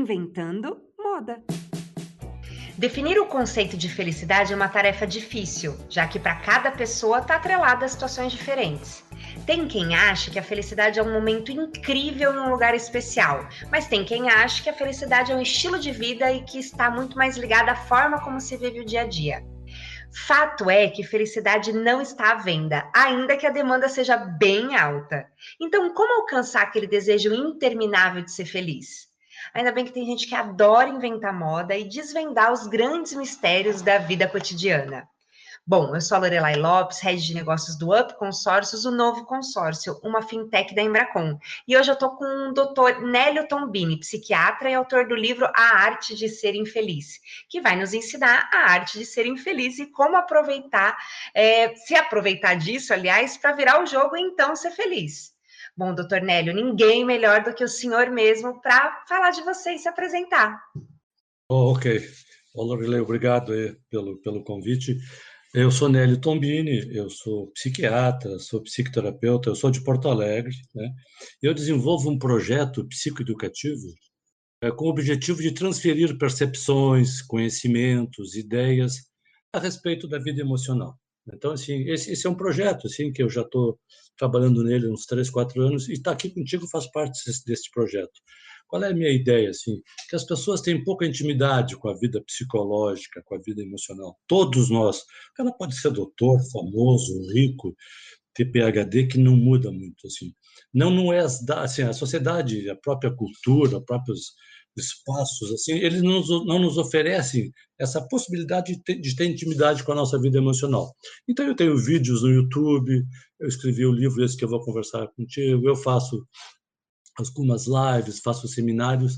Inventando Moda. Definir o conceito de felicidade é uma tarefa difícil, já que para cada pessoa está atrelada a situações diferentes. Tem quem acha que a felicidade é um momento incrível em um lugar especial, mas tem quem acha que a felicidade é um estilo de vida e que está muito mais ligada à forma como se vive o dia a dia. Fato é que felicidade não está à venda, ainda que a demanda seja bem alta. Então, como alcançar aquele desejo interminável de ser feliz? Ainda bem que tem gente que adora inventar moda e desvendar os grandes mistérios da vida cotidiana. Bom, eu sou a Lorelai Lopes, head de negócios do Up Consórcios, o novo consórcio, uma fintech da Embracon. E hoje eu estou com o Dr. Nélio Tombini, psiquiatra e autor do livro A Arte de Ser Infeliz, que vai nos ensinar a arte de ser infeliz e como aproveitar, se aproveitar disso, aliás, para virar o jogo e então ser feliz. Bom, doutor Nélio, ninguém melhor do que o senhor mesmo para falar de você e se apresentar. Ok. Lorelai, obrigado pelo convite. Eu sou Nélio Tombini, eu sou psiquiatra, sou psicoterapeuta, eu sou de Porto Alegre, né? Eu desenvolvo um projeto psicoeducativo com o objetivo de transferir percepções, conhecimentos, ideias a respeito da vida emocional. Então, assim, esse é um projeto assim, que eu já estou trabalhando nele há uns 3, 4 anos, e estar aqui contigo faz parte desse projeto. Qual é a minha ideia? Assim, que as pessoas têm pouca intimidade com a vida psicológica, com a vida emocional. Todos nós. O cara pode ser doutor, famoso, rico, ter PhD, que não muda muito. Assim. Não é assim, a sociedade, a própria cultura, os próprios espaços, assim, eles não nos oferecem essa possibilidade de ter intimidade com a nossa vida emocional. Então, eu tenho vídeos no YouTube, eu escrevi o livro esse que eu vou conversar contigo, eu faço algumas lives, faço seminários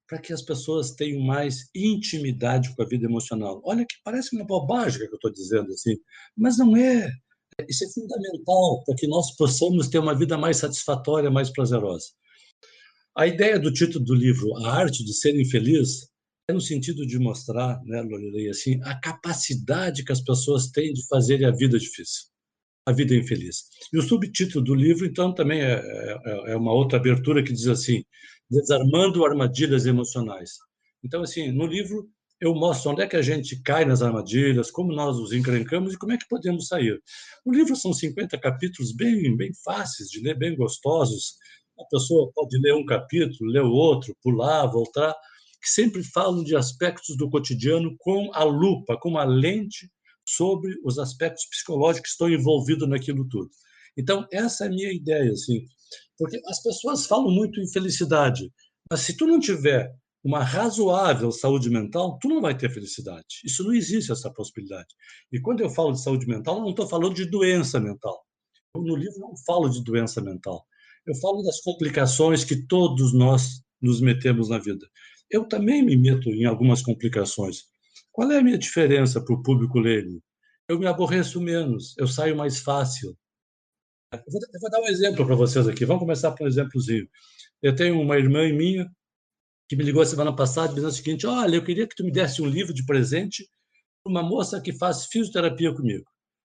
para que as pessoas tenham mais intimidade com a vida emocional. Olha que parece uma bobagem que eu estou dizendo assim, mas não é. Isso é fundamental para que nós possamos ter uma vida mais satisfatória, mais prazerosa. A ideia do título do livro, A Arte de Ser Infeliz, é no sentido de mostrar, né, Lorelei, assim, a capacidade que as pessoas têm de fazer a vida difícil, a vida infeliz. E o subtítulo do livro, então, também é uma outra abertura que diz assim, Desarmando Armadilhas Emocionais. Então, assim, no livro eu mostro onde é que a gente cai nas armadilhas, como nós os encrencamos e como é que podemos sair. O livro são 50 capítulos bem fáceis de ler, bem gostosos. A pessoa pode ler um capítulo, ler o outro, pular, voltar, que sempre falam de aspectos do cotidiano com a lupa, com a lente sobre os aspectos psicológicos que estão envolvidos naquilo tudo. Então, essa é a minha ideia, assim, porque as pessoas falam muito em felicidade, mas se tu não tiver uma razoável saúde mental, tu não vai ter felicidade. Isso não existe, essa possibilidade. E quando eu falo de saúde mental, eu não estou falando de doença mental. Eu, no livro, não falo de doença mental. Eu falo das complicações que todos nós nos metemos na vida. Eu também me meto em algumas complicações. Qual é a minha diferença para o público leigo? Eu me aborreço menos, eu saio mais fácil. Eu vou dar um exemplo para vocês aqui. Vamos começar por um exemplozinho. Eu tenho uma irmã minha que me ligou a semana passada dizendo o seguinte: olha, eu queria que tu me desse um livro de presente para uma moça que faz fisioterapia comigo.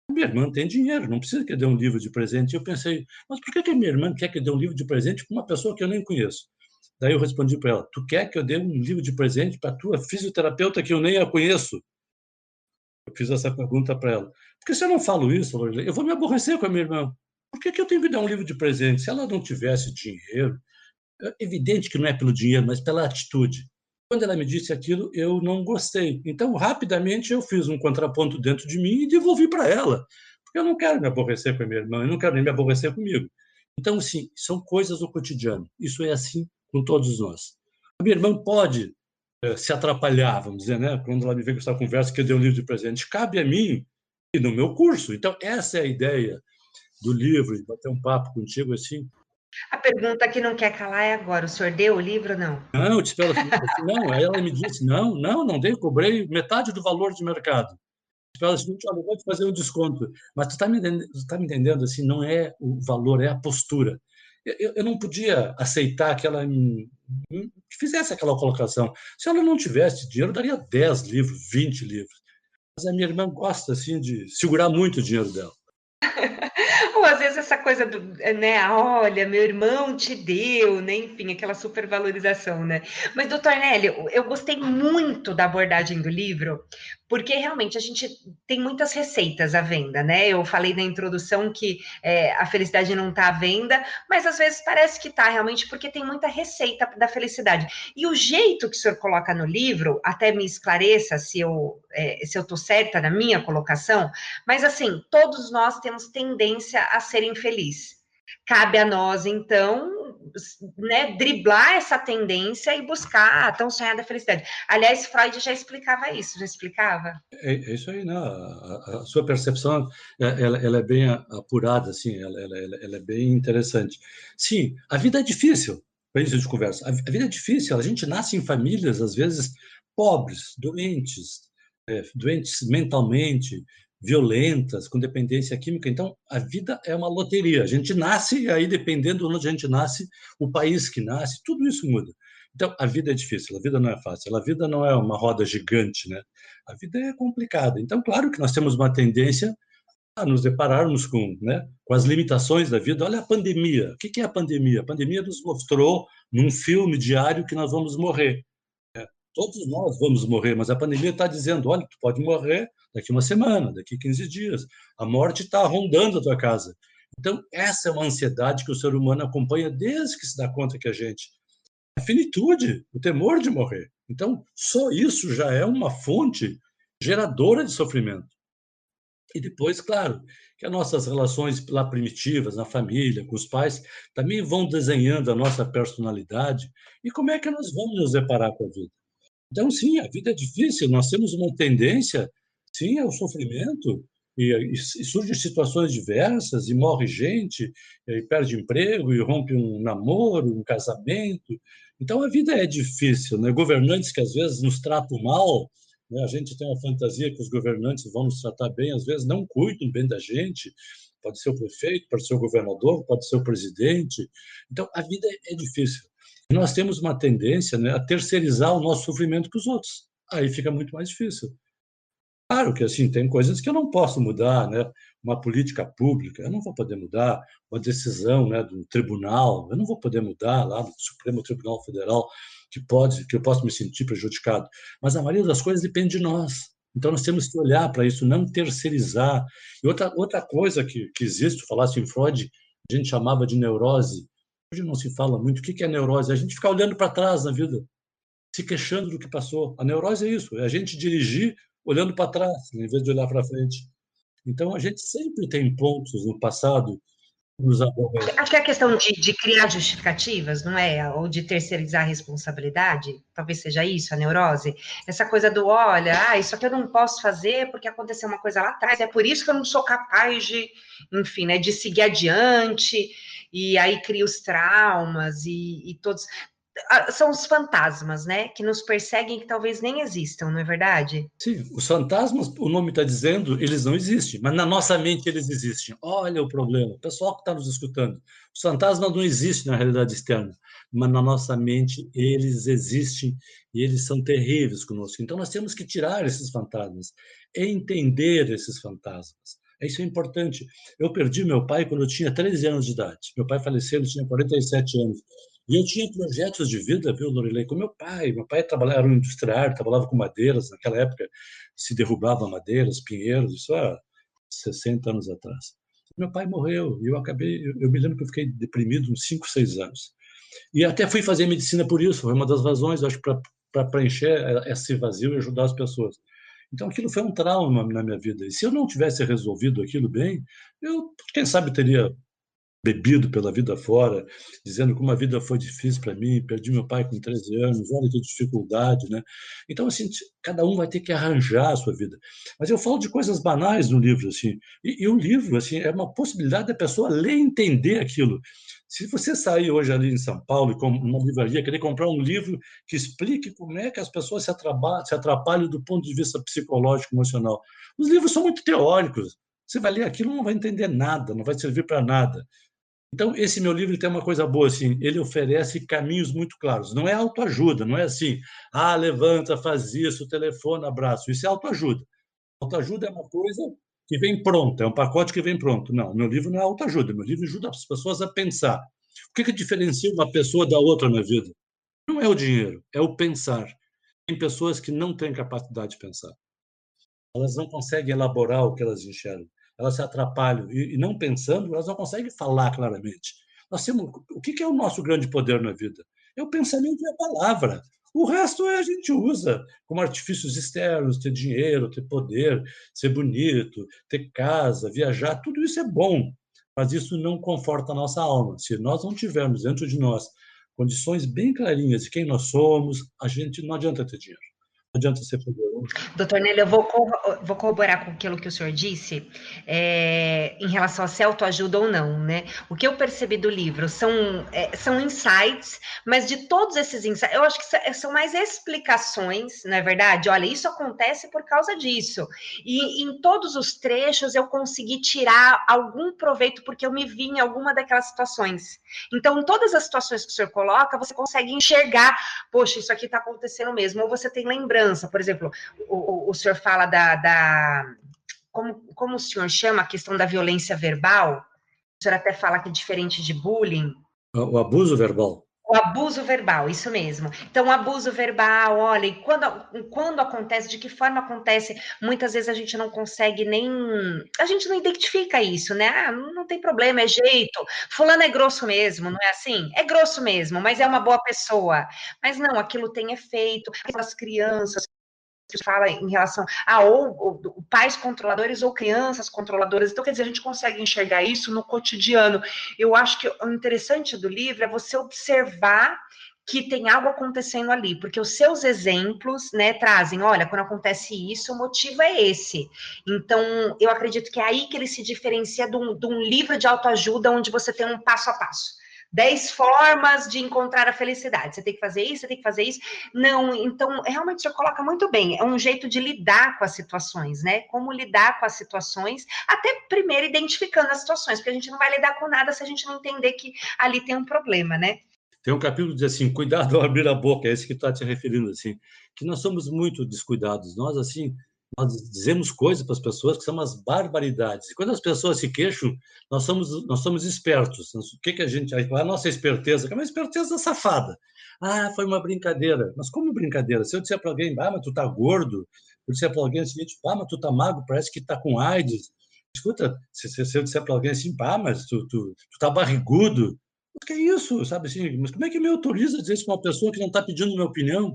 Minha irmã tem dinheiro, não precisa que eu dê um livro de presente. E eu pensei, mas por que a minha irmã quer que eu dê um livro de presente para uma pessoa que eu nem conheço? Daí eu respondi para ela: tu quer que eu dê um livro de presente para a tua fisioterapeuta que eu nem a conheço? Eu fiz essa pergunta para ela. Porque se eu não falo isso, Lorelei, eu vou me aborrecer com a minha irmã. Por que eu tenho que dar um livro de presente? Se ela não tivesse dinheiro, é evidente que não é pelo dinheiro, mas pela atitude. Quando ela me disse aquilo, eu não gostei. Então, rapidamente, eu fiz um contraponto dentro de mim e devolvi para ela. Porque eu não quero me aborrecer com a minha irmã, eu não quero nem me aborrecer comigo. Então, sim, são coisas do cotidiano. Isso é assim com todos nós. A minha irmã pode se atrapalhar, vamos dizer, né? Quando ela me vê com essa conversa que eu dei um livro de presente. Cabe a mim e no meu curso. Então, essa é a ideia do livro, de bater um papo contigo assim. A pergunta que não quer calar é agora: o senhor deu o livro ou não? Não, eu disse para ela assim, não. Aí ela me disse, não dei, cobrei metade do valor de mercado. Eu disse para ela assim, olha, eu vou te fazer um desconto. Mas tu está me entendendo, assim, não é o valor, é a postura. Eu não podia aceitar que ela fizesse aquela colocação. Se ela não tivesse dinheiro, eu daria 10 livros, 20 livros. Mas a minha irmã gosta, assim, de segurar muito o dinheiro dela. Ou às vezes essa coisa do, né, olha, meu irmão te deu, né, enfim, aquela supervalorização, né. Mas, doutor Nélio, eu gostei muito da abordagem do livro, porque realmente a gente tem muitas receitas à venda, né. Eu falei na introdução que a felicidade não está à venda, mas às vezes parece que está realmente, porque tem muita receita da felicidade. E o jeito que o senhor coloca no livro, até me esclareça se eu estou certa na minha colocação, mas assim, todos nós temos tendência a ser infeliz. Cabe a nós, então, né, driblar essa tendência e buscar a tão sonhada felicidade. Aliás, Freud já explicava isso, já explicava? É isso aí, né? A sua percepção, ela é bem apurada, assim, ela é bem interessante. Sim, a vida é difícil, para isso de conversa. A vida é difícil, a gente nasce em famílias, às vezes, pobres, doentes, doentes mentalmente, violentas, com dependência química. Então, a vida é uma loteria. A gente nasce, e aí, dependendo de onde a gente nasce, o país que nasce, tudo isso muda. Então, a vida é difícil, a vida não é fácil, a vida não é uma roda gigante, né? A vida é complicada. Então, claro que nós temos uma tendência a nos depararmos com, né, com as limitações da vida. Olha a pandemia. O que é a pandemia? A pandemia nos mostrou, num filme diário, que nós vamos morrer. Todos nós vamos morrer, mas a pandemia está dizendo, olha, tu pode morrer daqui uma semana, daqui 15 dias. A morte está rondando a tua casa. Então, essa é uma ansiedade que o ser humano acompanha desde que se dá conta que a gente... A finitude, o temor de morrer. Então, só isso já é uma fonte geradora de sofrimento. E depois, claro, que as nossas relações lá primitivas, na família, com os pais, também vão desenhando a nossa personalidade. E como é que nós vamos nos deparar com a vida? Então, sim, a vida é difícil, nós temos uma tendência, sim, ao sofrimento, e surgem situações diversas, e morre gente, e perde emprego, e rompe um namoro, um casamento. Então, a vida é difícil, né? Governantes que às vezes nos tratam mal, né? A gente tem uma fantasia que os governantes vão nos tratar bem, às vezes não cuidam bem da gente, pode ser o prefeito, pode ser o governador, pode ser o presidente. Então, a vida é difícil. E nós temos uma tendência, né, a terceirizar o nosso sofrimento para os outros. Aí fica muito mais difícil. Claro que assim tem coisas que eu não posso mudar, né? Uma política pública, eu não vou poder mudar, uma decisão, né, do tribunal, eu não vou poder mudar lá no Supremo Tribunal Federal que eu posso me sentir prejudicado. Mas a maioria das coisas depende de nós. Então nós temos que olhar para isso, não terceirizar. E outra coisa que existe, falasse em Freud, a gente chamava de neurose. Hoje não se fala muito. O que é neurose? A gente ficar olhando para trás na vida, se queixando do que passou. A neurose é isso, é a gente dirigir olhando para trás, em vez de olhar para frente. Então, a gente sempre tem pontos no passado que nos aborrecem. Acho que é a questão de criar justificativas, não é? Ou de terceirizar a responsabilidade, talvez seja isso, a neurose. Essa coisa do, olha, isso aqui eu não posso fazer porque aconteceu uma coisa lá atrás, é por isso que eu não sou capaz de, enfim, né, de seguir adiante, e aí cria os traumas e todos... São os fantasmas, né, que nos perseguem que talvez nem existam, não é verdade? Sim, os fantasmas, o nome está dizendo, eles não existem, mas na nossa mente eles existem. Olha o problema. O pessoal que está nos escutando, os fantasmas não existem na realidade externa, mas na nossa mente eles existem e eles são terríveis conosco. Então nós temos que tirar esses fantasmas, entender esses fantasmas. Isso é importante. Eu perdi meu pai quando eu tinha 13 anos de idade. Meu pai faleceu, ele tinha 47 anos. E eu tinha projetos de vida, viu, Lorilei, com meu pai. Meu pai trabalhava, era um industrial, trabalhava com madeiras. Naquela época se derrubava madeiras, pinheiros, isso há 60 anos atrás. Meu pai morreu e eu me lembro que eu fiquei deprimido uns 5, 6 anos. E até fui fazer medicina por isso, foi uma das razões, acho, para preencher esse vazio e ajudar as pessoas. Então, aquilo foi um trauma na minha vida. E se eu não tivesse resolvido aquilo bem, eu, quem sabe, teria bebido pela vida fora, dizendo como a vida foi difícil para mim, perdi meu pai com 13 anos, olha que dificuldade, né? Então, assim, cada um vai ter que arranjar a sua vida. Mas eu falo de coisas banais no livro, assim, e o livro, assim, é uma possibilidade da pessoa ler e entender aquilo. Se você sair hoje ali em São Paulo, com uma livraria, querer comprar um livro que explique como é que as pessoas se atrapalham do ponto de vista psicológico, emocional. Os livros são muito teóricos. Você vai ler aquilo, não vai entender nada, não vai servir para nada. Então, esse meu livro tem uma coisa boa, assim, ele oferece caminhos muito claros. Não é autoajuda, não é assim, levanta, faz isso, telefona, abraço. Isso é autoajuda. Autoajuda é uma coisa que vem pronto, é um pacote que vem pronto. Não, meu livro não é autoajuda, meu livro ajuda as pessoas a pensar. O que diferencia uma pessoa da outra na vida? Não é o dinheiro, é o pensar. Tem pessoas que não têm capacidade de pensar. Elas não conseguem elaborar o que elas enxergam. Elas se atrapalham. E não pensando, elas não conseguem falar claramente. Nós temos, o que é o nosso grande poder na vida? É o pensamento e a palavra. O resto a gente usa como artifícios externos, ter dinheiro, ter poder, ser bonito, ter casa, viajar, tudo isso é bom, mas isso não conforta a nossa alma. Se nós não tivermos dentro de nós condições bem clarinhas de quem nós somos, a gente não adianta ter dinheiro, não adianta ser poderoso. Doutor Nélio, eu vou corroborar com aquilo que o senhor disse, em relação a se autoajuda ou não, né? O que eu percebi do livro são insights, mas de todos esses insights, eu acho que são mais explicações, não é verdade? Olha, isso acontece por causa disso. E em todos os trechos eu consegui tirar algum proveito, porque eu me vi em alguma daquelas situações. Então, em todas as situações que o senhor coloca, você consegue enxergar, poxa, isso aqui está acontecendo mesmo, ou você tem lembrança, por exemplo, o senhor fala como o senhor chama a questão da violência verbal? O senhor até fala que é diferente de bullying. O abuso verbal. O abuso verbal, isso mesmo. Então, o abuso verbal, olha, e quando acontece, de que forma acontece, muitas vezes a gente não consegue nem. A gente não identifica isso, né? Ah, não tem problema, é jeito. Fulano é grosso mesmo, não é assim? É grosso mesmo, mas é uma boa pessoa. Mas não, aquilo tem efeito. As crianças fala em relação a ou pais controladores ou crianças controladoras. Então, quer dizer, a gente consegue enxergar isso no cotidiano. Eu acho que o interessante do livro é você observar que tem algo acontecendo ali, porque os seus exemplos, né, trazem, olha, quando acontece isso, o motivo é esse. Então, eu acredito que é aí que ele se diferencia de um livro de autoajuda, onde você tem um passo a passo. 10 formas de encontrar a felicidade. Você tem que fazer isso, você tem que fazer isso. Não, então, realmente o senhor coloca muito bem. É um jeito de lidar com as situações, né? Como lidar com as situações, até primeiro identificando as situações, porque a gente não vai lidar com nada se a gente não entender que ali tem um problema, né? Tem um capítulo que diz assim, cuidado ao abrir a boca, é esse que está te referindo, assim, que nós somos muito descuidados. Nós, assim, nós dizemos coisas para as pessoas que são umas barbaridades. E quando as pessoas se queixam, nós somos espertos. O que a gente... A nossa esperteza, que é uma esperteza safada. Ah, foi uma brincadeira. Mas como brincadeira? Se eu disser para alguém, ah, mas tu tá gordo. Se eu disser para alguém o seguinte, ah, mas tu tá magro, parece que tá com AIDS. Escuta, se eu disser para alguém assim, ah, mas tu tá barrigudo, o que é isso, sabe assim? Mas como é que me autoriza a dizer isso para uma pessoa que não está pedindo minha opinião?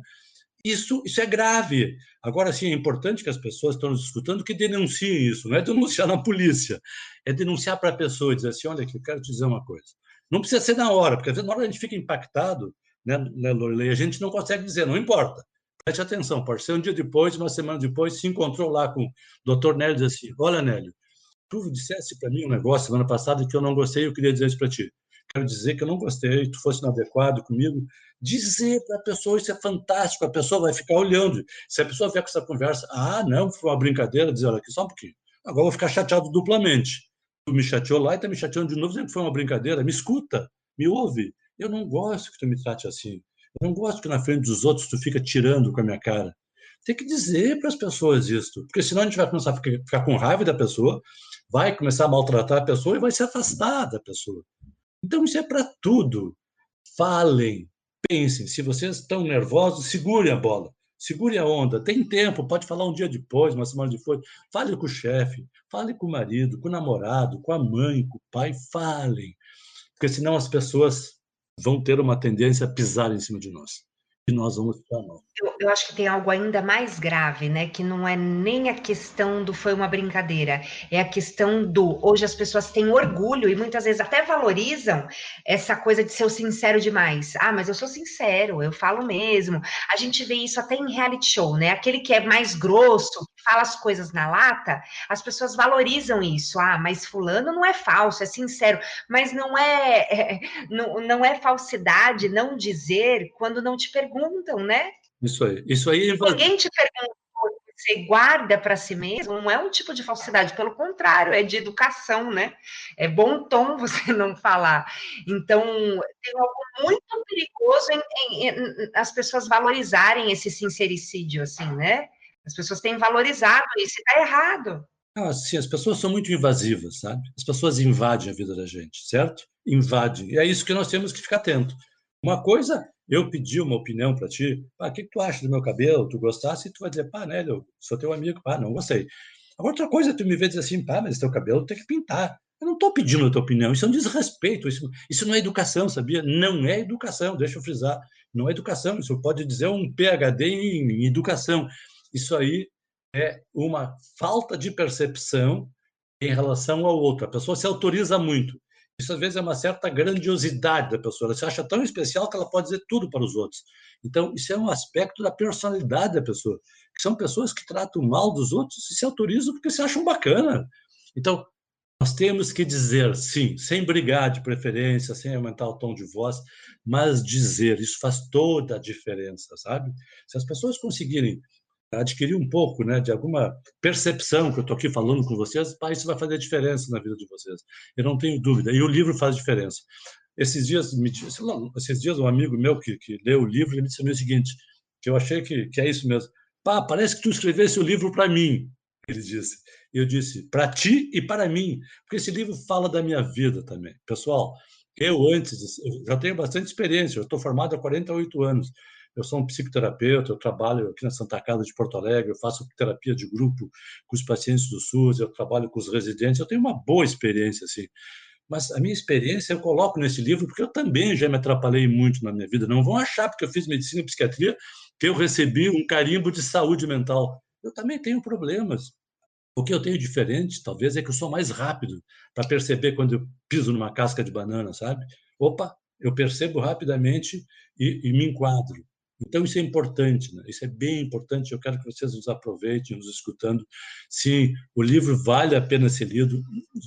Isso é grave. Agora, sim, é importante que as pessoas que estão nos escutando que denunciem isso. Não é denunciar na polícia, é denunciar para a pessoa e dizer assim, olha aqui, eu quero te dizer uma coisa. Não precisa ser na hora, porque às vezes na hora a gente fica impactado, né, Lorelei, a gente não consegue dizer, não importa. Preste atenção, pode ser um dia depois, uma semana depois, se encontrou lá com o doutor Nélio e diz assim, olha, Nélio, tu dissesse para mim um negócio semana passada que eu não gostei, eu queria dizer isso para ti. Quero dizer que eu não gostei, tu fosse inadequado comigo. Dizer para a pessoa, isso é fantástico, a pessoa vai ficar olhando. Se a pessoa vier com essa conversa, ah, não, foi uma brincadeira, dizer, olha aqui, só um pouquinho. Agora eu vou ficar chateado duplamente. Tu me chateou lá e está me chateando de novo, dizendo que foi uma brincadeira. Me escuta, me ouve. Eu não gosto que tu me trate assim. Eu não gosto que na frente dos outros tu fica tirando com a minha cara. Tem que dizer para as pessoas isso, porque senão a gente vai começar a ficar com raiva da pessoa, vai começar a maltratar a pessoa e vai se afastar da pessoa. Então, isso é para tudo. Falem, pensem. Se vocês estão nervosos, segure a bola, segure a onda. Tem tempo, pode falar um dia depois, uma semana depois. Fale com o chefe, fale com o marido, com o namorado, com a mãe, com o pai. Falem, porque senão as pessoas vão ter uma tendência a pisar em cima de nós. E nós vamos ficar mal. Eu acho que tem algo ainda mais grave, né? Que não é nem a questão do foi uma brincadeira, é a questão do hoje as pessoas têm orgulho e muitas vezes até valorizam essa coisa de ser o sincero demais. Ah, mas eu sou sincero, eu falo mesmo. A gente vê isso até em reality show, né? Aquele que é mais grosso, que fala as coisas na lata, as pessoas valorizam isso. Ah, mas fulano não é falso, é sincero. Mas não é falsidade não dizer quando não te perguntam, né? Isso aí. Isso aí. Ninguém te perguntou, você guarda para si mesmo, não é um tipo de falsidade, pelo contrário, é de educação, né? É bom tom você não falar. Então, tem algo muito perigoso em as pessoas valorizarem esse sincericídio, assim, né? As pessoas têm valorizado isso, e está errado. Assim, as pessoas são muito invasivas, sabe? As pessoas invadem a vida da gente, certo? Invadem. E é isso que nós temos que ficar atento. Uma coisa, eu pedi uma opinião para ti, o que tu acha do meu cabelo? Tu gostasse? E tu vai dizer, pá, né, eu sou teu amigo, pá, não gostei. Agora, outra coisa, tu me vê dizer assim, pá, mas teu cabelo tem que pintar. Eu não estou pedindo a tua opinião, isso é um desrespeito, isso não é educação, sabia? Não é educação, deixa eu frisar. Não é educação, isso pode dizer um PhD em educação. Isso aí é uma falta de percepção em relação ao outro. A pessoa se autoriza muito. Isso, às vezes, é uma certa grandiosidade da pessoa. Ela se acha tão especial que ela pode dizer tudo para os outros. Então, isso é um aspecto da personalidade da pessoa. Que são pessoas que tratam mal dos outros e se autorizam porque se acham bacana. Então, nós temos que dizer, sim, sem brigar de preferência, sem aumentar o tom de voz, mas dizer, isso faz toda a diferença, sabe? Se as pessoas conseguirem adquirir um pouco, né, de alguma percepção que eu estou aqui falando com vocês, pá, isso vai fazer diferença na vida de vocês. Eu não tenho dúvida. E o livro faz diferença. Esses dias um amigo meu que leu o livro, ele me disse o seguinte, que eu achei que é isso mesmo. Pá, parece que tu escrevesse o livro para mim, ele disse. E eu disse, para ti e para mim, porque esse livro fala da minha vida também. Pessoal, eu já tenho bastante experiência, eu estou formado há 48 anos. Eu sou um psicoterapeuta, eu trabalho aqui na Santa Casa de Porto Alegre, eu faço terapia de grupo com os pacientes do SUS, eu trabalho com os residentes, eu tenho uma boa experiência, assim. Mas a minha experiência eu coloco nesse livro porque eu também já me atrapalhei muito na minha vida. Não vão achar, porque eu fiz medicina e psiquiatria, que eu recebi um carimbo de saúde mental. Eu também tenho problemas. O que eu tenho diferente, talvez, é que eu sou mais rápido para perceber quando eu piso numa casca de banana, sabe? Opa, eu percebo rapidamente e me enquadro. Então, isso é importante, né? Isso é bem importante. Eu quero que vocês nos aproveitem, nos escutando. Sim, o livro vale a pena ser lido.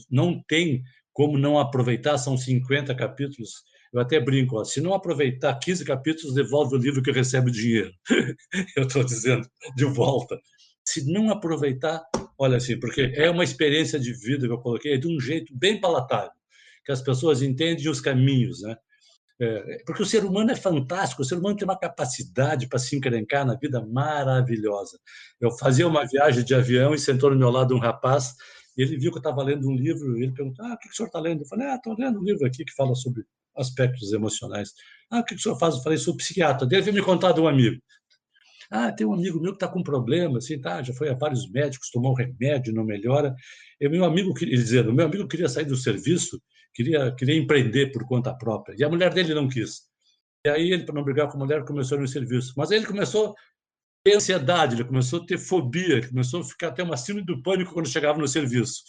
Não tem como não aproveitar, são 50 capítulos. Eu até brinco, ó, se não aproveitar 15 capítulos, devolve o livro que recebe o dinheiro. Eu estou dizendo, de volta. Se não aproveitar, olha assim, porque é uma experiência de vida que eu coloquei de um jeito bem palatável, que as pessoas entendem os caminhos, né? Porque o ser humano é fantástico, o ser humano tem uma capacidade para se encrencar na vida maravilhosa. Eu fazia uma viagem de avião e sentou no meu lado um rapaz, e ele viu que eu estava lendo um livro, e ele perguntou, o que o senhor está lendo? Eu falei, estou lendo um livro aqui que fala sobre aspectos emocionais. O que o senhor faz? Eu falei, sou psiquiatra. Ele veio me contar de um amigo. Tem um amigo meu que está com problema, assim, tá, já foi a vários médicos, tomou um remédio, não melhora. Meu amigo, ele dizendo, meu amigo queria sair do serviço, queria empreender por conta própria, e a mulher dele não quis. E aí ele, para não brigar com a mulher, começou a ir no serviço. Mas aí ele começou a ter ansiedade, ele começou a ter fobia, começou a ficar até uma síndrome do pânico quando chegava no serviço.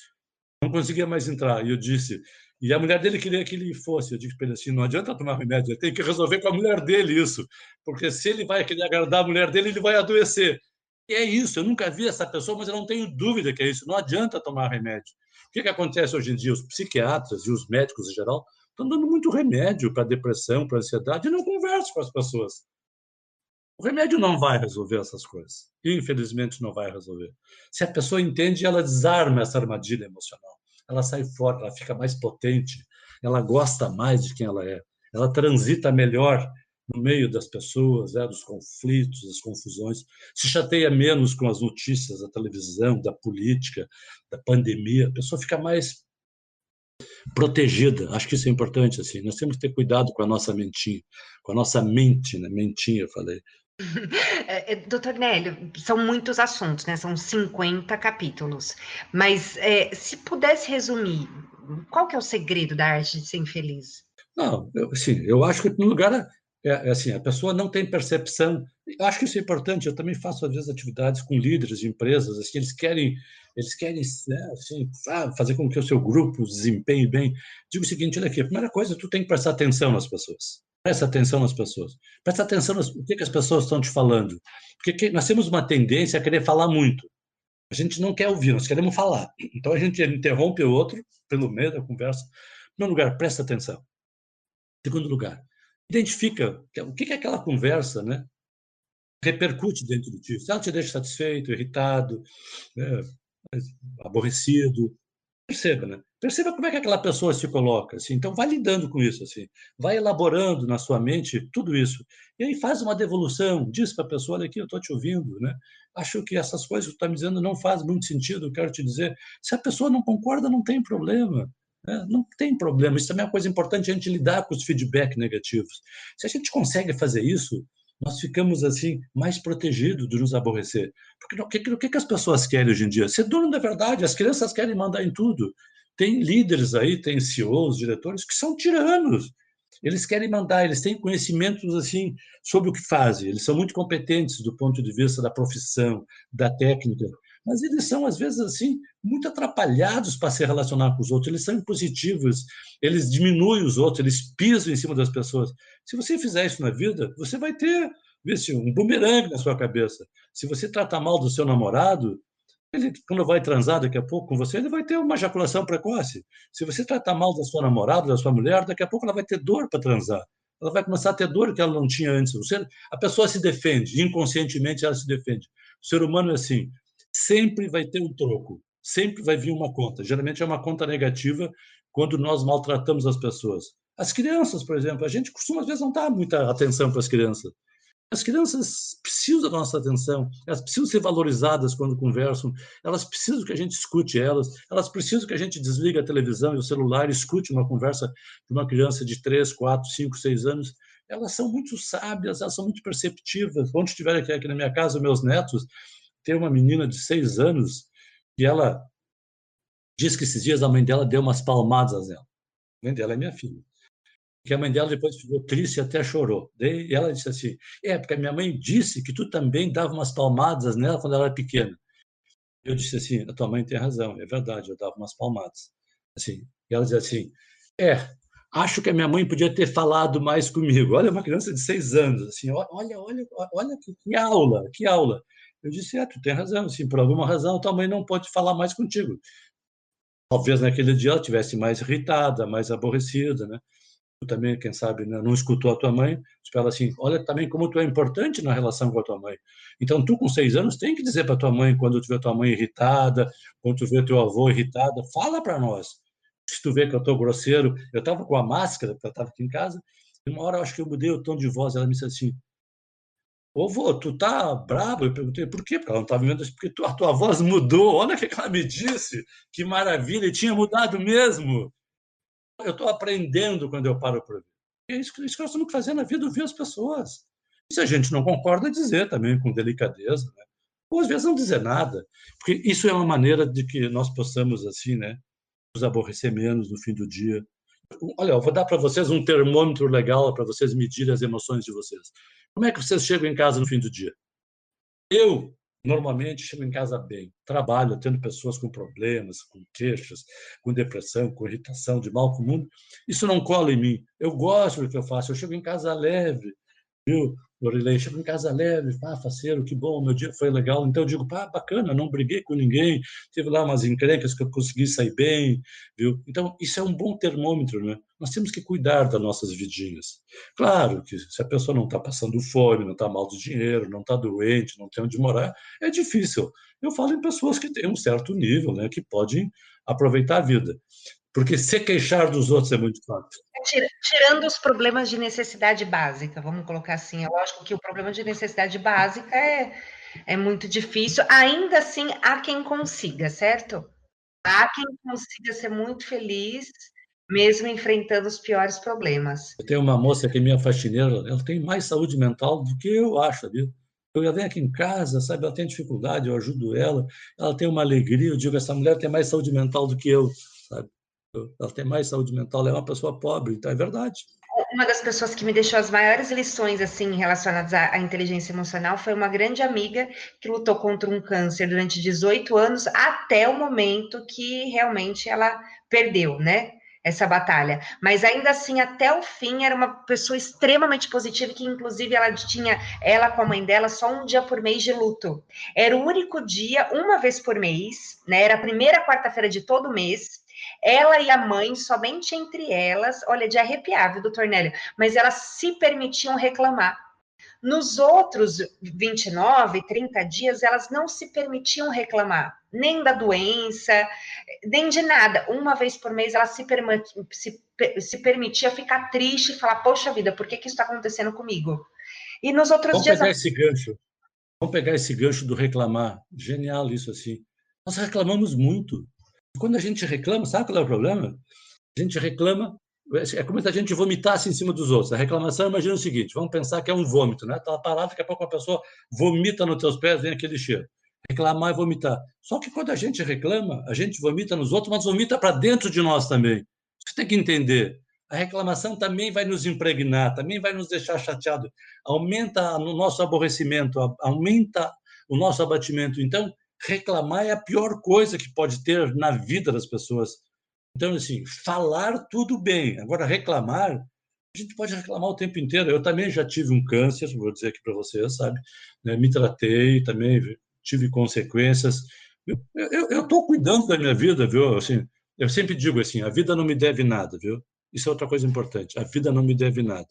Não conseguia mais entrar. E eu disse, e a mulher dele queria que ele fosse. Eu disse para ele assim: não adianta tomar remédio, ele tem que resolver com a mulher dele isso, porque se ele vai querer agradar a mulher dele, ele vai adoecer. E é isso, eu nunca vi essa pessoa, mas eu não tenho dúvida que é isso. Não adianta tomar remédio. O que acontece hoje em dia? Os psiquiatras e os médicos em geral estão dando muito remédio para depressão, para ansiedade, e não conversam com as pessoas. O remédio não vai resolver essas coisas. Infelizmente, não vai resolver. Se a pessoa entende, ela desarma essa armadilha emocional. Ela sai fora, ela fica mais potente, ela gosta mais de quem ela é. Ela transita melhor no meio das pessoas, dos conflitos, das confusões. Se chateia menos com as notícias da televisão, da política, da pandemia. A pessoa fica mais protegida. Acho que isso é importante. Assim. Nós temos que ter cuidado com a nossa mentinha, com a nossa mente, né? Mentinha, eu falei. Doutor Nélio, são muitos assuntos, né? São 50 capítulos. Mas se pudesse resumir, qual que é o segredo da arte de ser infeliz? Não, eu acho que no lugar assim, a pessoa não tem percepção. Eu acho que isso é importante. Eu também faço às vezes atividades com líderes de empresas, assim, eles querem né, assim, fazer com que o seu grupo desempenhe bem. Digo o seguinte, olha aqui, a primeira coisa, tu tem que prestar atenção nas pessoas. Presta atenção nas pessoas. Presta atenção no que as pessoas estão te falando. Porque nós temos uma tendência a querer falar muito. A gente não quer ouvir, nós queremos falar. Então a gente interrompe o outro pelo meio da conversa. Em primeiro lugar, presta atenção. Segundo lugar, identifica o que é aquela conversa, né? Repercute dentro de ti. Se ela te deixa satisfeito, irritado, né, aborrecido, Perceba, né? Perceba como é que aquela pessoa se coloca, assim. Então, vai lidando com isso, assim. Vai elaborando na sua mente tudo isso. E aí faz uma devolução, diz para a pessoa, olha aqui, eu estou te ouvindo, né? Acho que essas coisas que tu está me dizendo não faz muito sentido, eu quero te dizer. Se a pessoa não concorda, não tem problema, né? Não tem problema. Isso também é uma coisa importante, a gente lidar com os feedback negativos. Se a gente consegue fazer isso, nós ficamos, assim, mais protegidos de nos aborrecer. Porque o que as pessoas querem hoje em dia? Ser dono da verdade. As crianças querem mandar em tudo. Tem líderes aí, tem CEOs, diretores, que são tiranos. Eles querem mandar, eles têm conhecimentos assim sobre o que fazem. Eles são muito competentes do ponto de vista da profissão, da técnica, mas eles são às vezes assim muito atrapalhados para se relacionar com os outros. Eles são impositivos, eles diminuem os outros, eles pisam em cima das pessoas. Se você fizer isso na vida, você vai ter, viu, um bumerangue na sua cabeça. Se você tratar mal do seu namorado, ele, quando vai transar daqui a pouco com você, ele vai ter uma ejaculação precoce. Se você tratar mal da sua namorada, da sua mulher, daqui a pouco ela vai ter dor para transar. Ela vai começar a ter dor que ela não tinha antes. A pessoa se defende, inconscientemente ela se defende. O ser humano é assim, sempre vai ter um troco, sempre vai vir uma conta. Geralmente é uma conta negativa quando nós maltratamos as pessoas. As crianças, por exemplo, a gente costuma às vezes não dar muita atenção para as crianças. As crianças precisam da nossa atenção, elas precisam ser valorizadas quando conversam, elas precisam que a gente escute elas precisam que a gente desligue a televisão e o celular e escute uma conversa de uma criança de 3, 4, 5, 6 anos. Elas são muito sábias, elas são muito perceptivas. Onde estiver aqui na minha casa, meus netos, tem uma menina de 6 anos e ela diz que esses dias a mãe dela deu umas palmadas nela. A mãe dela é minha filha. Que a mãe dela depois ficou triste e até chorou. Daí ela disse assim, porque a minha mãe disse que tu também dava umas palmadas nela quando ela era pequena. Eu disse assim, a tua mãe tem razão, é verdade, eu dava umas palmadas. Assim, e ela dizia assim, acho que a minha mãe podia ter falado mais comigo. Olha, uma criança de 6 anos, assim, olha que aula, que aula. Eu disse, tu tem razão, assim, por alguma razão tua mãe não pode falar mais contigo. Talvez naquele dia ela estivesse mais irritada, mais aborrecida, né? Tu também, quem sabe, né, não escutou a tua mãe, tu fala assim, olha também como tu é importante na relação com a tua mãe. Então, tu com 6 anos tem que dizer para tua mãe, quando tu vê tua mãe irritada, quando tu vê teu avô irritado, fala para nós. Se tu vê que eu estou grosseiro, eu estava com a máscara, porque eu estava aqui em casa, e uma hora eu acho que eu mudei o tom de voz, ela me disse assim, ô vô, tu tá bravo? Eu perguntei, por quê? Porque ela não estava me vendo, porque a tua voz mudou, olha o que ela me disse, que maravilha, e tinha mudado mesmo. Eu estou aprendendo quando eu paro para ver. É isso que nós temos que fazer na vida, ouvir as pessoas. E se a gente não concorda, dizer também com delicadeza, né? Ou às vezes não dizer nada, porque isso é uma maneira de que nós possamos, assim, né, nos aborrecer menos no fim do dia. Olha, eu vou dar para vocês um termômetro legal para vocês medirem as emoções de vocês. Como é que vocês chegam em casa no fim do dia? Eu, normalmente, chego em casa bem. Trabalho, tendo pessoas com problemas, com queixas, com depressão, com irritação, de mal com o mundo. Isso não cola em mim. Eu gosto do que eu faço. Eu chego em casa leve, viu, Lorilei? Chego em casa leve, faceiro, que bom, meu dia foi legal. Então eu digo, bacana, não briguei com ninguém, tive lá umas encrencas que eu consegui sair bem, viu? Então isso é um bom termômetro, né? Nós temos que cuidar das nossas vidinhas. Claro que se a pessoa não está passando fome, não está mal de dinheiro, não está doente, não tem onde morar, é difícil. Eu falo em pessoas que têm um certo nível, né, que podem aproveitar a vida. Porque se queixar dos outros é muito fácil. Tirando os problemas de necessidade básica, vamos colocar assim, é lógico que o problema de necessidade básica é muito difícil, ainda assim há quem consiga, certo? Há quem consiga ser muito feliz, mesmo enfrentando os piores problemas. Eu tenho uma moça que é minha faxineira, ela tem mais saúde mental do que eu acho, viu? Eu venho aqui em casa, sabe, ela tem dificuldade, eu ajudo ela tem uma alegria, eu digo, essa mulher tem mais saúde mental do que eu, sabe? Ela tem mais saúde mental, ela é uma pessoa pobre, então é verdade. Uma das pessoas que me deixou as maiores lições assim relacionadas à inteligência emocional foi uma grande amiga que lutou contra um câncer durante 18 anos até o momento que realmente ela perdeu, né? Essa batalha, mas ainda assim até o fim era uma pessoa extremamente positiva, que inclusive ela com a mãe dela só um dia por mês de luto, era o único dia, uma vez por mês, né? Era a primeira quarta-feira de todo mês. Ela e a mãe, somente entre elas, olha, de arrepiar, viu, doutor Nélio? Mas elas se permitiam reclamar. Nos outros 29, 30 dias, elas não se permitiam reclamar, nem da doença, nem de nada. Uma vez por mês, ela se permitia ficar triste e falar: poxa vida, por que isso está acontecendo comigo? E nos outros Vamos dias. pegar esse gancho. Vamos pegar esse gancho do reclamar. Genial isso assim. Nós reclamamos muito. Quando a gente reclama, sabe qual é o problema? A gente reclama, é como se a gente vomitasse em cima dos outros. A reclamação, imagina o seguinte, vamos pensar que é um vômito, né? Tá parado, daqui a pouco uma pessoa vomita nos teus pés, vem aquele cheiro. Reclamar e vomitar. Só que quando a gente reclama, a gente vomita nos outros, mas vomita para dentro de nós também. Você tem que entender. A reclamação também vai nos impregnar, também vai nos deixar chateado. Aumenta o nosso aborrecimento, aumenta o nosso abatimento. Então, reclamar é a pior coisa que pode ter na vida das pessoas. Então, assim, falar tudo bem. Agora, reclamar, a gente pode reclamar o tempo inteiro. Eu também já tive um câncer, vou dizer aqui para vocês, sabe? Me tratei, também tive consequências. Eu estou cuidando da minha vida, viu? Assim, eu sempre digo assim, a vida não me deve nada, viu? Isso é outra coisa importante. A vida não me deve nada.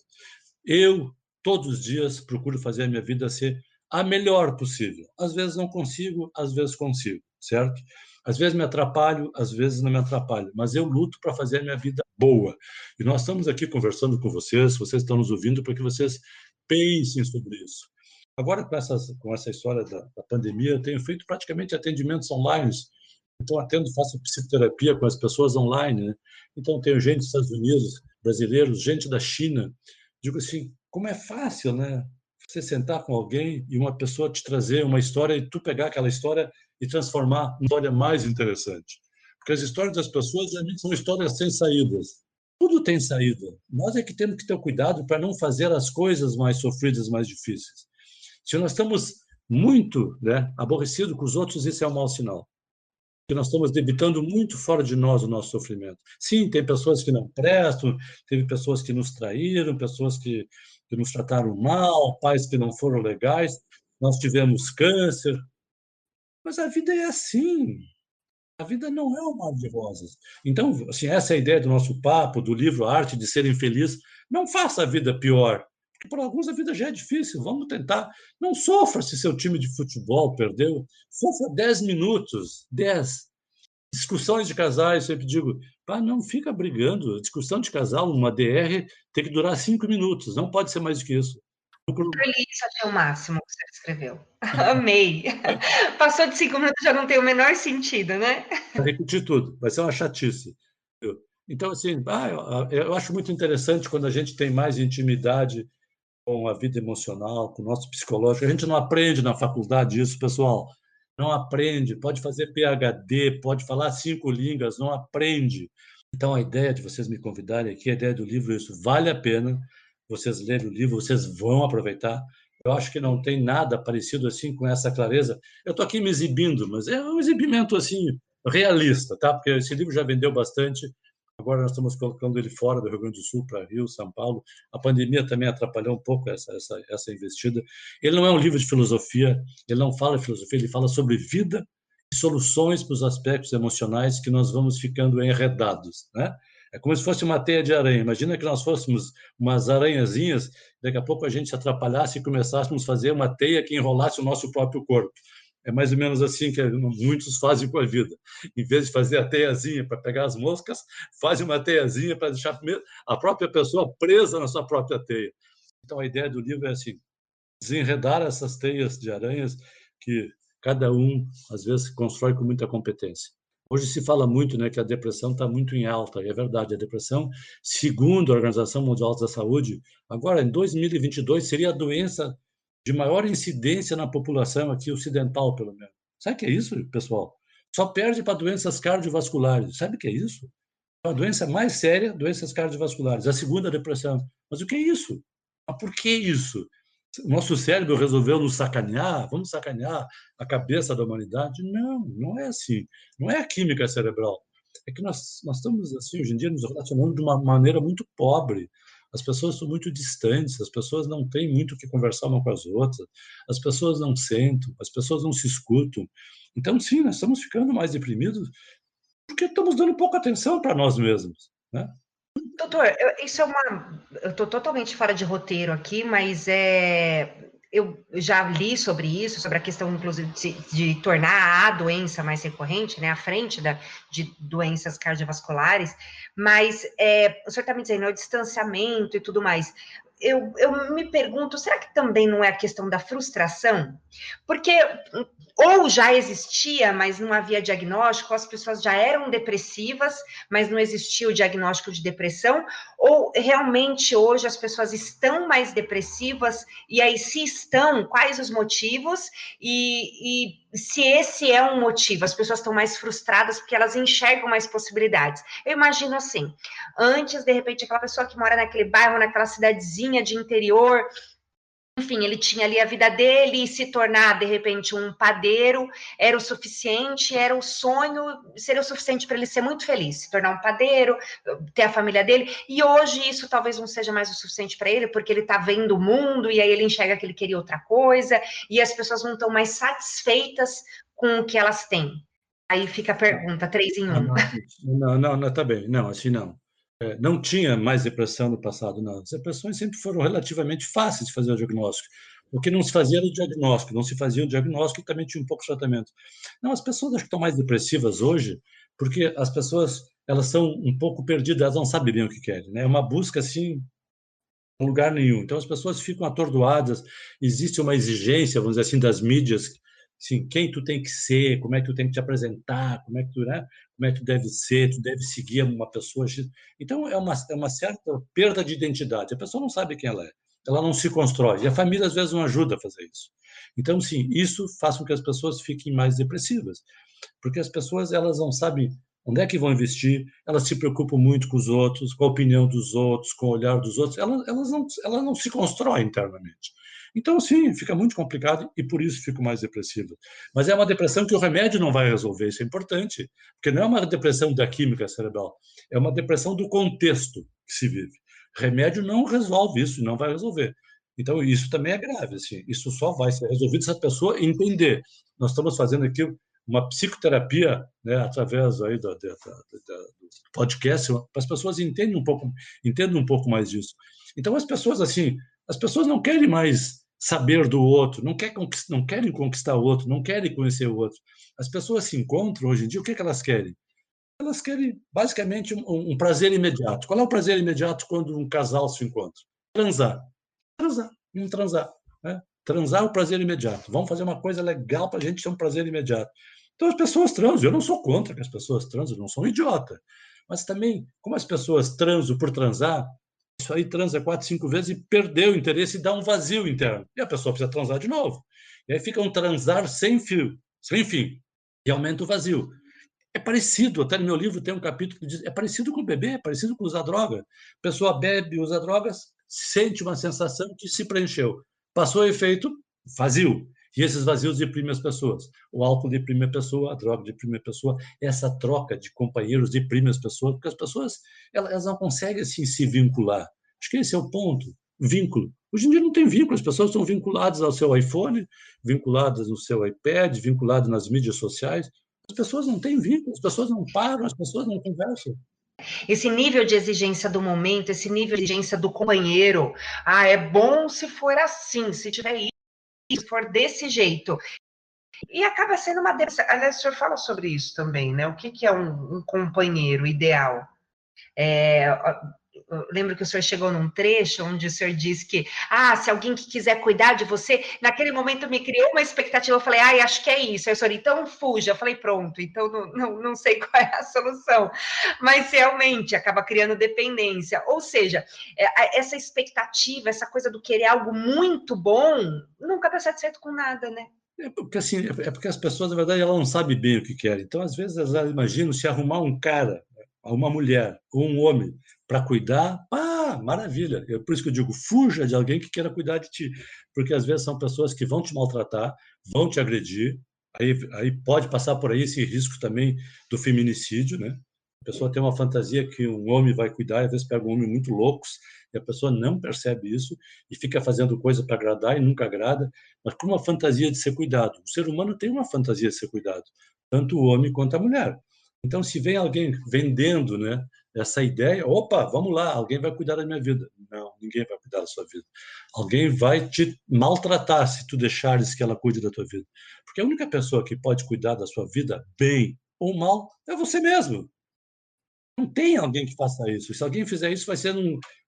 Eu, todos os dias, procuro fazer a minha vida ser a melhor possível. Às vezes não consigo, às vezes consigo, certo? Às vezes me atrapalho, às vezes não me atrapalho, mas eu luto para fazer a minha vida boa. E nós estamos aqui conversando com vocês estão nos ouvindo para que vocês pensem sobre isso. Agora, com essa história da pandemia, eu tenho feito praticamente atendimentos online. Então, faço psicoterapia com as pessoas online, né? Então, tenho gente dos Estados Unidos, brasileiros, gente da China. Digo assim, como é fácil, né? Você sentar com alguém e uma pessoa te trazer uma história e tu pegar aquela história e transformar numa história mais interessante. Porque as histórias das pessoas geralmente são histórias sem saídas. Tudo tem saída. Nós é que temos que ter cuidado para não fazer as coisas mais sofridas, mais difíceis. Se nós estamos muito, né, aborrecidos com os outros, isso é um mau sinal. Que nós estamos debitando muito fora de nós o nosso sofrimento. Sim, tem pessoas que não prestam, teve pessoas que nos traíram, pessoas que nos trataram mal, pais que não foram legais, nós tivemos câncer, mas a vida é assim. A vida não é um mar de rosas. Então, assim, essa é a ideia do nosso papo, do livro Arte de Ser Infeliz. Não faça a vida pior, porque para alguns a vida já é difícil. Vamos tentar. Não sofra se seu time de futebol perdeu. Sofra 10 minutos, 10. Discussões de casais, eu sempre digo, pá, não fica brigando. Discussão de casal, uma DR, tem que durar 5 minutos, não pode ser mais do que isso. Isso achei o máximo que você escreveu. Amei. Passou de 5 minutos, já não tem o menor sentido, né? Vai repetir tudo, vai ser uma chatice. Então, assim, eu acho muito interessante quando a gente tem mais intimidade com a vida emocional, com o nosso psicológico. A gente não aprende na faculdade isso, pessoal. Não aprende. Pode fazer PhD, pode falar 5 línguas, não aprende. Então, a ideia de vocês me convidarem aqui, a ideia do livro, isso vale a pena vocês lerem o livro, vocês vão aproveitar. Eu acho que não tem nada parecido assim com essa clareza. Eu estou aqui me exibindo, mas é um exibimento assim realista, tá? Porque esse livro já vendeu bastante. Agora nós estamos colocando ele fora do Rio Grande do Sul para Rio, São Paulo. A pandemia também atrapalhou um pouco essa investida. Ele não é um livro de filosofia, ele não fala de filosofia, ele fala sobre vida e soluções para os aspectos emocionais que nós vamos ficando enredados, né? É como se fosse uma teia de aranha. Imagina que nós fôssemos umas aranhazinhas, daqui a pouco a gente se atrapalhasse e começássemos a fazer uma teia que enrolasse o nosso próprio corpo. É mais ou menos assim que muitos fazem com a vida. Em vez de fazer a teiazinha para pegar as moscas, faz uma teiazinha para deixar a própria pessoa presa na sua própria teia. Então, a ideia do livro é assim, desenredar essas teias de aranhas que cada um, às vezes, constrói com muita competência. Hoje se fala muito, né, que a depressão está muito em alta, e é verdade, a depressão, segundo a Organização Mundial da Saúde, agora em 2022 seria a doença de maior incidência na população aqui ocidental, pelo menos. Sabe o que é isso, pessoal? Só perde para doenças cardiovasculares. Sabe o que é isso? A doença mais séria, doenças cardiovasculares. A segunda, a depressão. Mas o que é isso? Mas por que isso? O nosso cérebro resolveu nos sacanear? Vamos sacanear a cabeça da humanidade? Não, não é assim. Não é a química cerebral. É que nós estamos, assim, hoje em dia, nos relacionando de uma maneira muito pobre. As pessoas são muito distantes, as pessoas não têm muito o que conversar uma com as outras, as pessoas não sentam, as pessoas não se escutam. Então, sim, nós estamos ficando mais deprimidos porque estamos dando pouca atenção para nós mesmos, né? Doutor, isso é uma. Eu estou totalmente fora de roteiro aqui, mas eu já li sobre isso, sobre a questão, inclusive, de tornar a doença mais recorrente, né, à frente de doenças cardiovasculares, mas o senhor está me dizendo, é o distanciamento e tudo mais. Eu me pergunto, será que também não é a questão da frustração? Porque ou já existia, mas não havia diagnóstico, as pessoas já eram depressivas, mas não existia o diagnóstico de depressão, ou realmente hoje as pessoas estão mais depressivas, e aí se estão, quais os motivos, e se esse é um motivo, as pessoas estão mais frustradas porque elas enxergam mais possibilidades. Eu imagino assim, antes, de repente, aquela pessoa que mora naquele bairro, naquela cidadezinha de interior, enfim, ele tinha ali a vida dele, e se tornar, de repente, um padeiro era o suficiente, era o sonho, seria o suficiente para ele ser muito feliz, se tornar um padeiro, ter a família dele, e hoje isso talvez não seja mais o suficiente para ele, porque ele está vendo o mundo, e aí ele enxerga que ele queria outra coisa, e as pessoas não estão mais satisfeitas com o que elas têm. Aí fica a pergunta, 3 em 1. Não, tá bem. Não, assim não. Não tinha mais depressão no passado, não. As depressões sempre foram relativamente fáceis de fazer o diagnóstico. O que não se fazia era o diagnóstico, não se fazia o diagnóstico e também tinha um pouco de tratamento. Não, as pessoas acho que estão mais depressivas hoje, porque as pessoas elas são um pouco perdidas, elas não sabem bem o que querem, né? É uma busca assim em lugar nenhum. Então as pessoas ficam atordoadas, existe uma exigência, vamos dizer assim, das mídias, assim, quem tu tem que ser, como é que tu tem que te apresentar, como é que tu, né? Como é que tu deve ser, tu deve seguir uma pessoa X. Então é uma certa perda de identidade. A pessoa não sabe quem ela não se constrói. E a família às vezes não ajuda a fazer isso. Então, sim, isso faz com que as pessoas fiquem mais depressivas, porque as pessoas elas não sabem onde é que vão investir, elas se preocupam muito com os outros, com a opinião dos outros, com o olhar dos outros, elas não se constroem internamente. Então, sim, fica muito complicado e por isso fico mais depressivo. Mas é uma depressão que o remédio não vai resolver, isso é importante, porque não é uma depressão da química cerebral, é uma depressão do contexto que se vive. Remédio não resolve isso, não vai resolver. Então, isso também é grave, assim. Isso só vai ser resolvido se a pessoa entender. Nós estamos fazendo aqui uma psicoterapia, né, através aí do podcast, para as pessoas entendam um pouco mais disso. Então as pessoas assim, as pessoas não querem mais saber do outro, não querem conquistar o outro, não querem conhecer o outro. As pessoas se encontram hoje em dia, o que é que elas querem? Elas querem basicamente um prazer imediato. Qual é o prazer imediato quando um casal se encontra? Transar, transar, né? Transar é o prazer imediato. Vamos fazer uma coisa legal para a gente ter um prazer imediato. Então as pessoas transam. Eu não sou contra que as pessoas transam, eu não sou um idiota. Mas também, como as pessoas transam por transar, isso aí transa 4, 5 vezes e perdeu o interesse e dá um vazio interno. E a pessoa precisa transar de novo. E aí fica um transar sem fio, sem fim. E aumenta o vazio. É parecido, até no meu livro tem um capítulo que diz, é parecido com o bebê, é parecido com usar droga. A pessoa bebe, usa drogas, sente uma sensação que se preencheu. Passou o efeito, vazio. E esses vazios deprimem as pessoas. O álcool deprime a pessoa, a droga deprime a pessoa. Essa troca de companheiros deprime as pessoas, porque as pessoas elas não conseguem assim, se vincular. Acho que esse é o ponto, vínculo. Hoje em dia não tem vínculo, as pessoas estão vinculadas ao seu iPhone, vinculadas no seu iPad, vinculadas nas mídias sociais. As pessoas não têm vínculo, as pessoas não param, as pessoas não conversam. Esse nível de exigência do momento, esse nível de exigência do companheiro, é bom se for assim, se tiver isso, se for desse jeito. E acaba sendo uma. Aliás, o senhor fala sobre isso também, né? O que é um companheiro ideal? Eu lembro que o senhor chegou num trecho onde o senhor disse que, se alguém que quiser cuidar de você, naquele momento me criou uma expectativa, eu falei, acho que é isso. Aí o senhor, então fuja. Eu falei, pronto, então não sei qual é a solução. Mas realmente acaba criando dependência. Ou seja, essa expectativa, essa coisa do querer algo muito bom, nunca está satisfeito com nada, né? Assim, é porque as pessoas, na verdade, elas não sabem bem o que querem. Então, às vezes, elas imaginam se arrumar um cara, uma mulher ou um homem para cuidar, maravilha. Por isso que eu digo, fuja de alguém que queira cuidar de ti, porque às vezes são pessoas que vão te maltratar, vão te agredir, aí pode passar por aí esse risco também do feminicídio, né? A pessoa tem uma fantasia que um homem vai cuidar, às vezes pega um homem muito loucos, e a pessoa não percebe isso e fica fazendo coisa para agradar e nunca agrada, mas com uma fantasia de ser cuidado. O ser humano tem uma fantasia de ser cuidado, tanto o homem quanto a mulher. Então, se vem alguém vendendo, né, essa ideia, opa, vamos lá, alguém vai cuidar da minha vida. Não, ninguém vai cuidar da sua vida. Alguém vai te maltratar se tu deixares que ela cuide da tua vida. Porque a única pessoa que pode cuidar da sua vida, bem ou mal, é você mesmo. Não tem alguém que faça isso. Se alguém fizer isso, vai ser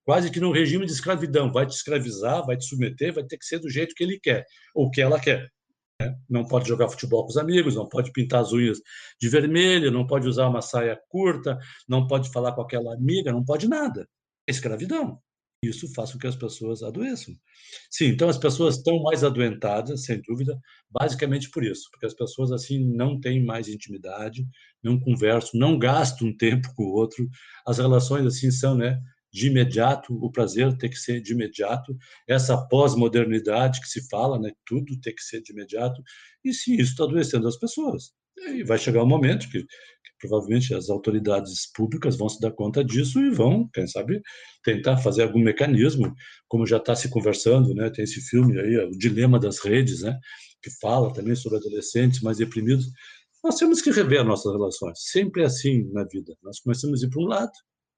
quase que num regime de escravidão. Vai te escravizar, vai te submeter, vai ter que ser do jeito que ele quer, ou que ela quer. Não pode jogar futebol com os amigos, não pode pintar as unhas de vermelho, não pode usar uma saia curta, não pode falar com aquela amiga, não pode nada. É escravidão. Isso faz com que as pessoas adoeçam. Sim, então as pessoas estão mais adoentadas, sem dúvida, basicamente por isso, porque as pessoas assim não têm mais intimidade, não conversam, não gastam tempo com o outro, as relações assim são, né, de imediato, o prazer tem que ser de imediato, essa pós-modernidade que se fala, né, tudo tem que ser de imediato, e sim, isso está adoecendo as pessoas. E vai chegar um momento que provavelmente as autoridades públicas vão se dar conta disso e vão, quem sabe, tentar fazer algum mecanismo, como já está se conversando, né? Tem esse filme aí, O Dilema das Redes, né? Que fala também sobre adolescentes mais reprimidos. Nós temos que rever nossas relações. Sempre é assim na vida. Nós começamos a ir para um lado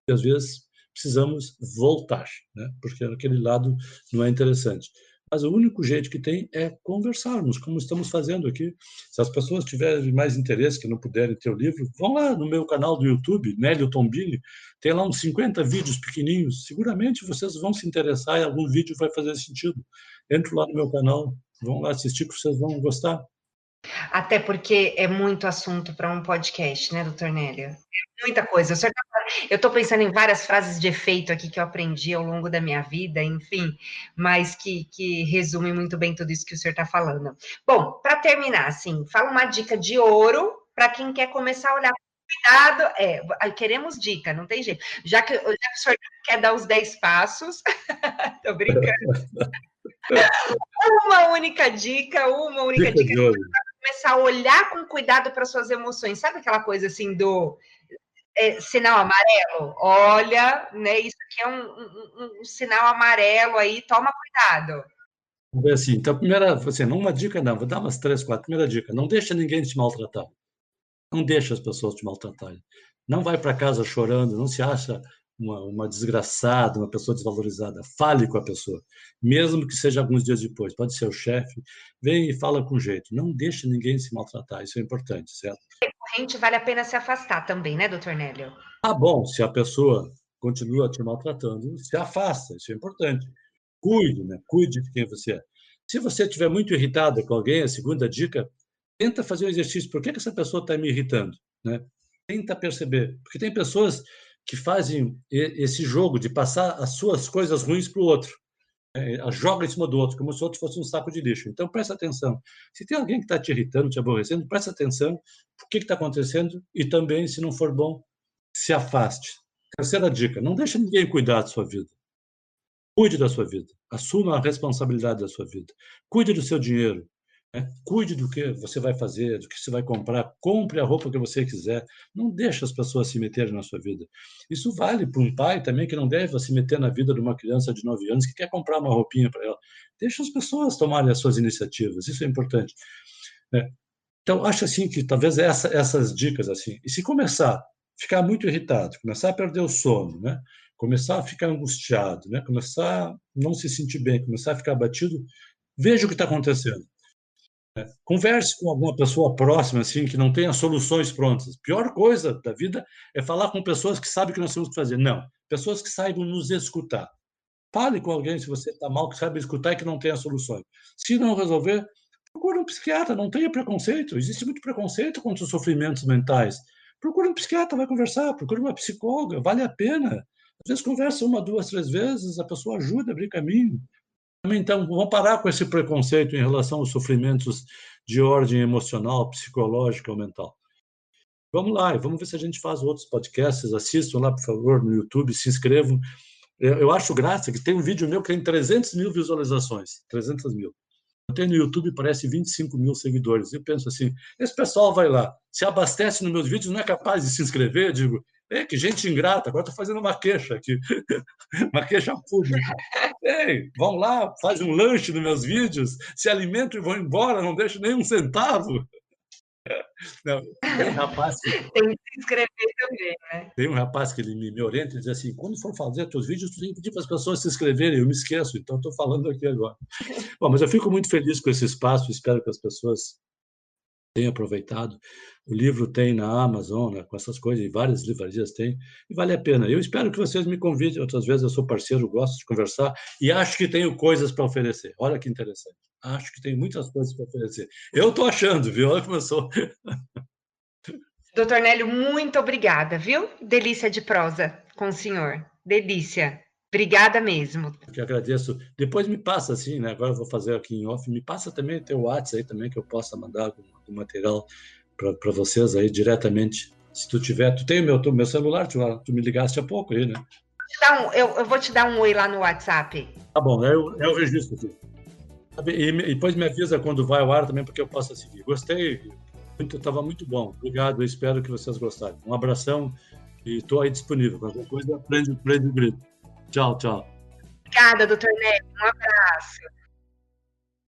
e, às vezes, precisamos voltar, né? Porque aquele lado não é interessante. Mas o único jeito que tem é conversarmos, como estamos fazendo aqui. Se as pessoas tiverem mais interesse, que não puderem ter o livro, vão lá no meu canal do YouTube, Nélio Tombini, tem lá uns 50 vídeos pequenininhos. Seguramente vocês vão se interessar e algum vídeo vai fazer sentido. Entro lá no meu canal, vão lá assistir que vocês vão gostar. Até porque é muito assunto para um podcast, né, doutor Nélio? É muita coisa. Eu estou pensando em várias frases de efeito aqui que eu aprendi ao longo da minha vida, enfim, mas que resume muito bem tudo isso que o senhor está falando. Bom, para terminar, assim, fala uma dica de ouro para quem quer começar a olhar com cuidado. Queremos dica, não tem jeito. Já que o senhor quer dar os 10 passos, tô brincando. Uma única Dica dica de ouro. começar a olhar com cuidado para suas emoções. Sabe aquela coisa assim do sinal amarelo? Olha, né? Isso aqui é um sinal amarelo aí, toma cuidado. Vamos ver assim. Então, primeira, assim, não uma dica, não, vou dar umas 3, 4. Primeira dica: não deixa ninguém te maltratar. Não deixa as pessoas te maltratarem. Não vai para casa chorando, não se acha uma desgraçada, uma pessoa desvalorizada. Fale com a pessoa, mesmo que seja alguns dias depois. Pode ser o chefe, vem e fala com jeito. Não deixe ninguém se maltratar, isso é importante, certo? Recorrente, vale a pena se afastar também, né, doutor Nélio? Ah, bom, se a pessoa continua te maltratando, se afasta, isso é importante. Cuide, né? Cuide de quem você é. Se você estiver muito irritado com alguém, a segunda dica, tenta fazer um exercício. Por que essa pessoa está me irritando? Né? Tenta perceber. Porque tem pessoas que fazem esse jogo de passar as suas coisas ruins para o outro. Joga em cima do outro, como se o outro fosse um saco de lixo. Então, presta atenção. Se tem alguém que está te irritando, te aborrecendo, presta atenção por que está acontecendo e também, se não for bom, se afaste. Terceira dica, não deixe ninguém cuidar da sua vida. Cuide da sua vida, assuma a responsabilidade da sua vida, cuide do seu dinheiro, né? Cuide do que você vai fazer, do que você vai comprar, compre a roupa que você quiser, não deixe as pessoas se meterem na sua vida. Isso vale para um pai também que não deve se meter na vida de uma criança de 9 anos que quer comprar uma roupinha para ela. Deixe as pessoas tomarem as suas iniciativas, isso é importante, né? Então, acho assim que talvez essas dicas assim, e se começar a ficar muito irritado, começar a perder o sono, né? Começar a ficar angustiado, né? Começar a não se sentir bem, começar a ficar abatido, veja o que está acontecendo. Converse com alguma pessoa próxima, assim, que não tenha soluções prontas. Pior coisa da vida é falar com pessoas que sabem o que nós temos que fazer. Não, pessoas que saibam nos escutar. Fale com alguém se você está mal, que sabe escutar e que não tenha soluções. Se não resolver, procure um psiquiatra, não tenha preconceito. Existe muito preconceito contra os sofrimentos mentais. Procure um psiquiatra, vai conversar, procure uma psicóloga, vale a pena. Às vezes conversa 1, 2, 3 vezes, a pessoa ajuda a abrir caminho. Então, vamos parar com esse preconceito em relação aos sofrimentos de ordem emocional, psicológica ou mental. Vamos lá, e vamos ver se a gente faz outros podcasts. Assistam lá, por favor, no YouTube, se inscrevam. Eu acho graça que tem um vídeo meu que tem 300 mil visualizações. 300 mil. Eu tenho no YouTube, parece 25 mil seguidores. Eu penso assim, esse pessoal vai lá, se abastece nos meus vídeos, não é capaz de se inscrever? Eu digo, que gente ingrata, agora estou fazendo uma queixa aqui, uma queixa pública. Ei, vão lá, fazem um lanche nos meus vídeos, se alimentam e vão embora, não deixam nem um centavo. Não, tem um rapaz que, Tem que se inscrever também, né? tem um rapaz que ele me orienta e diz assim: quando for fazer teus vídeos, tu tem que pedir para as pessoas se inscreverem. Eu me esqueço, então estou falando aqui agora. Bom, mas eu fico muito feliz com esse espaço, espero que as pessoas tenham aproveitado. O livro tem na Amazon, né, com essas coisas, em várias livrarias tem, e vale a pena. Eu espero que vocês me convidem, outras vezes eu sou parceiro, gosto de conversar, e acho que tenho coisas para oferecer. Olha que interessante. Acho que tem muitas coisas para oferecer. Eu estou achando, viu? Olha como eu sou. Doutor Nélio, muito obrigada, viu? Delícia de prosa com o senhor. Delícia. Obrigada mesmo. Que agradeço. Depois me passa, assim, né? Agora eu vou fazer aqui em off, me passa também teu WhatsApp aí também, que eu possa mandar algum material para vocês aí diretamente. Se tu tiver, tu tem o meu celular, tu me ligaste há pouco aí, né? Eu vou te dar um oi lá no WhatsApp. Tá bom, eu registro aqui. E depois me avisa quando vai ao ar também, porque eu possa seguir. Gostei, estava muito bom. Obrigado, eu espero que vocês gostarem. Um abração e estou aí disponível. Qualquer coisa, prende o grito. Tchau, tchau. Obrigada, doutor Nélio. Um abraço.